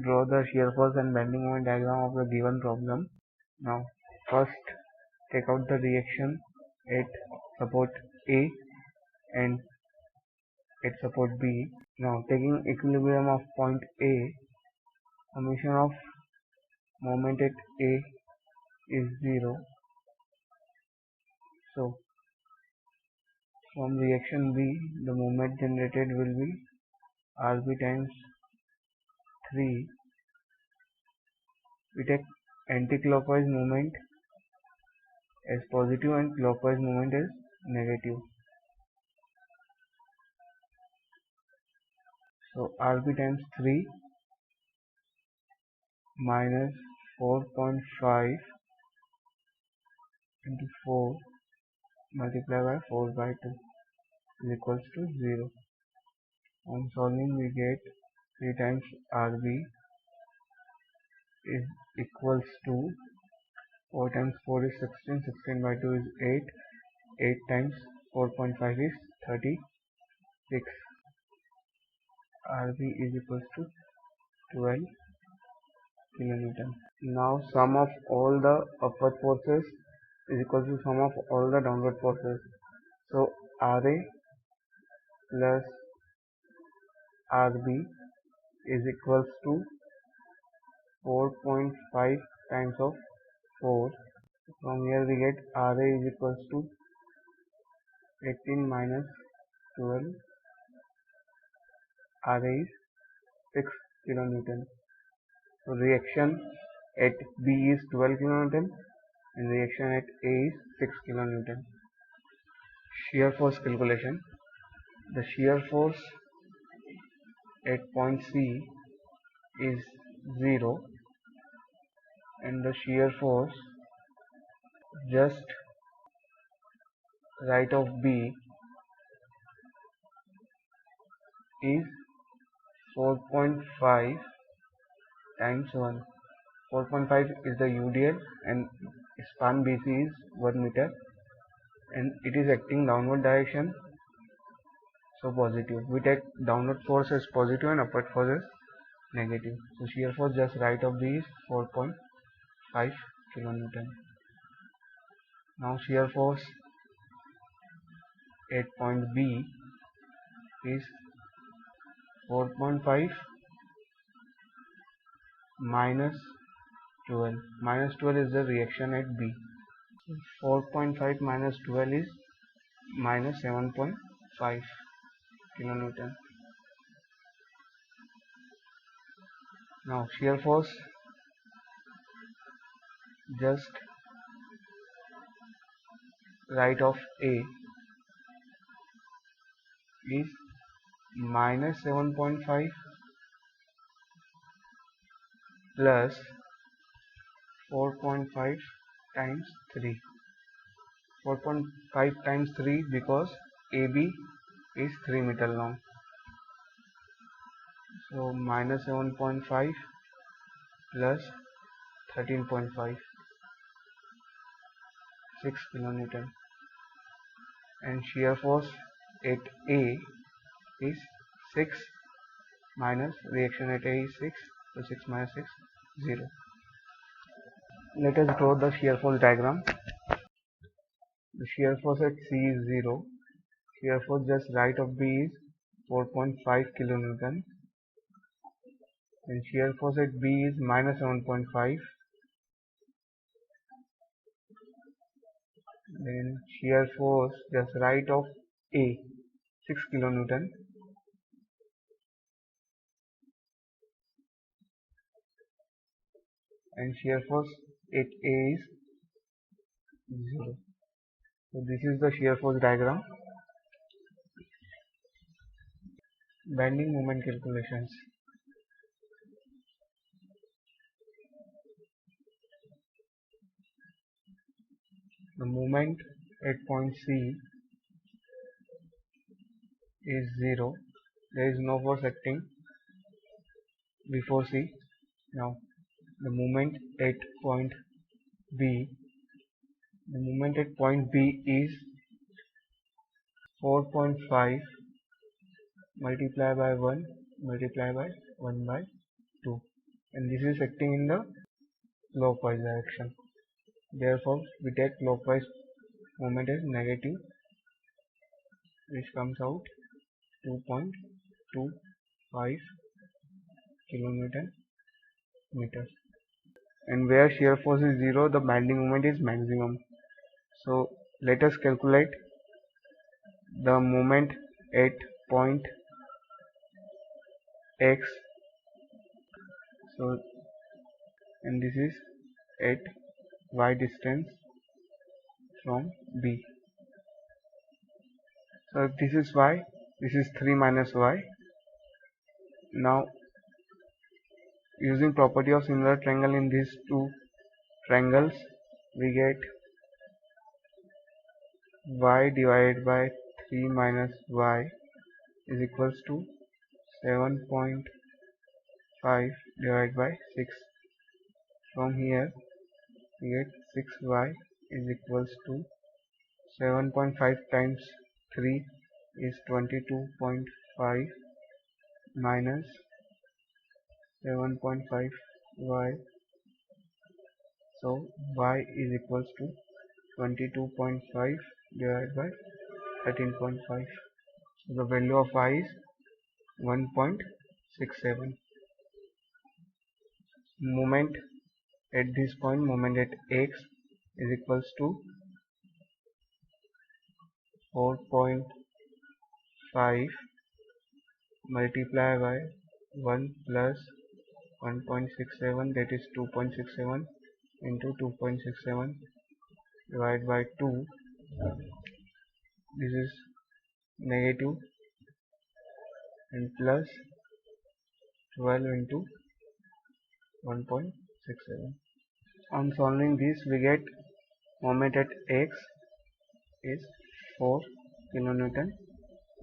draw the shear force and bending moment diagram of the given problem. Now, first take out the reaction at support A and at support B. Now, taking equilibrium of point A, summation of moment at A is 0. So, from reaction B, the moment generated will be Rb times 3. We take anti-clockwise movement as positive and clockwise movement as negative. So Rb times 3 minus 4.5 into 4 multiplied by 4 by 2 is equals to 0. On solving we get 3 times Rb is equals to 4 times 4 is 16, 16 by 2 is 8, 8 times 4.5 is 36. Rb is equals to 12 kilonewton. Now sum of all the upward forces is equal to sum of all the downward forces. So Ra plus Rb is equals to 4.5 times of 4. From here we get Ra is equals to 18 minus 12. Ra is 6 kilonewton. So reaction at B is 12 kilonewton and reaction at A is 6 kilonewton. Shear force calculation. The shear force at point C is 0 and the shear force just right of B is 4.5 times 1. 4.5 is the UDL and span BC is 1 meter and it is acting downward direction, so positive. We take downward force as positive and upward force as negative. So shear force just right of B is 4.5 kilonewton. Now shear force at point B is 4.5 minus 12. Minus 12 is the reaction at B. 4.5 minus 12 is minus 7.5 kilonewton. Now shear force just right of A is minus 7.5 plus 4.5 times 3. 4.5 times 3 because AB is 3 meter long. So minus 7.5 plus 13.5, 6 kilonewton. And shear force at A is 6 minus reaction at A is 6, so 6 minus 6, 0. Let us draw the shear force diagram. The shear force at C is 0. Shear force just right of B is 4.5 kilonewton. And shear force at B is minus 7.5. Then shear force just right of A, 6 kilonewton. And shear force at A is 0. So this is the shear force diagram. Bending moment calculations. The moment at point C is 0. There is no force acting before C. Now the moment at point B, the moment at point B is 4.5 multiplied by 1 multiplied by 1 by 2. and this is acting in the clockwise direction. Therefore, we take clockwise moment as negative, which comes out 2.25 kilonewton meters. And where shear force is 0, the bending moment is maximum. So let us calculate the moment at point X. So, and this is at y distance from B. So if this is y, this is 3 minus y. Now using property of similar triangle in these two triangles, we get y divided by 3 minus y is equals to 7.5 divided by 6. From here we get 6y is equals to 7.5 times 3 is 22.5 minus 7.5y. So y is equals to 22.5 divided by 13.5. So the value of y is 1.67. Moment at this point, moment at x is equals to 4.5 multiplied by 1 plus 1.67, that is 2.67 into 2.67 divided by 2. This is negative, and plus 12 into 1.67. On solving this, we get moment at x is 4 kilonewton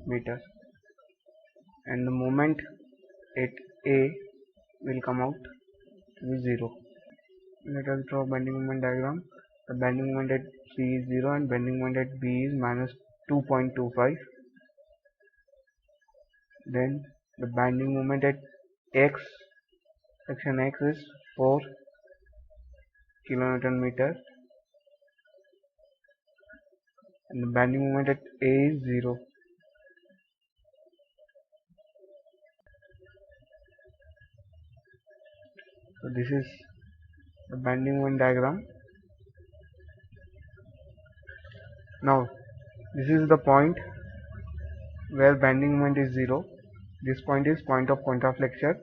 meter, and the moment at A will come out to be 0. Let us draw bending moment diagram. The bending moment at C is 0 and bending moment at B is minus 2.25. Then the bending moment at X, section X, is 4 kilonewton meter, and the bending moment at A is 0. So this is the bending moment diagram. Now this is the point where bending moment is 0. This point is point of contraflexure.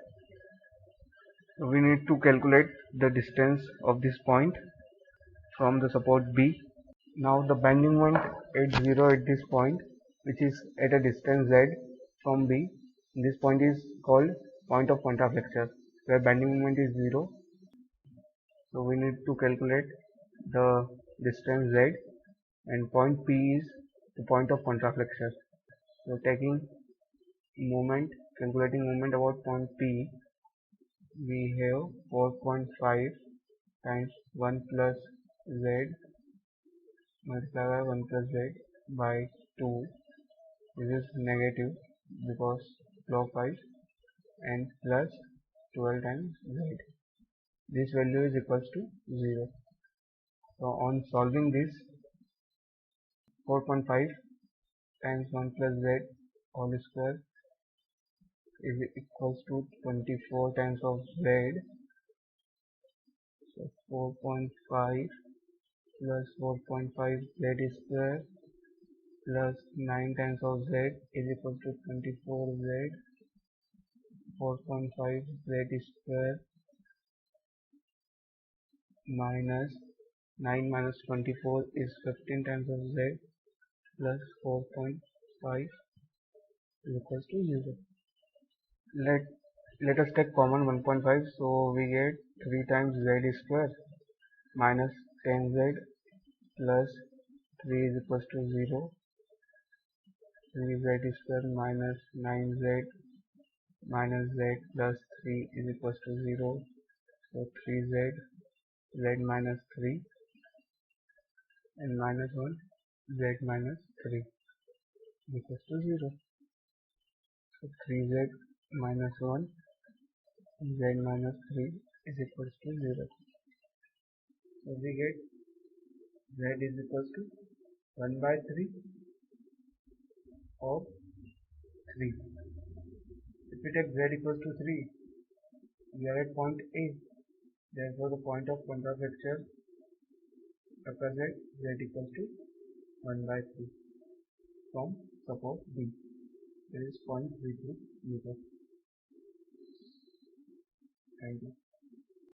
So we need to calculate the distance of this point from the support B. Now the bending moment at 0 at this point, which is at a distance z from B, this point is called point of contraflexure, where bending moment is 0. So we need to calculate the distance z, and point P is the point of contraflexure. So taking moment, calculating moment about point P, we have 4.5 times 1 plus z multiplied by 1 plus z by 2. This is negative because clockwise, and plus 12 times z. This value is equals to 0. So on solving this, 4.5 times 1 plus z whole square is equals to 24 times of z. So 4.5 plus 4.5 z square plus 9 times of z is equal to 24 z. 4.5 z square minus 9 minus 24 is 15 times of z plus 4.5 is equals to 0. Let us take common 1.5, so we get 3 times z square minus 10z plus 3 is equals to 0. 3z square minus 9z minus z plus 3 is equals to 0. So 3z, z minus 3, and minus 1, z minus 3 is equals to 0. So 3z minus 1 z minus 3 is equals to 0. So we get z is equals to 1 by 3 of 3. If we take z equals to 3, we are at point A. Therefore, the point of contrafracture occurs at z equals to 1 by 3 from support B. This is 0.33 meter. Thank you.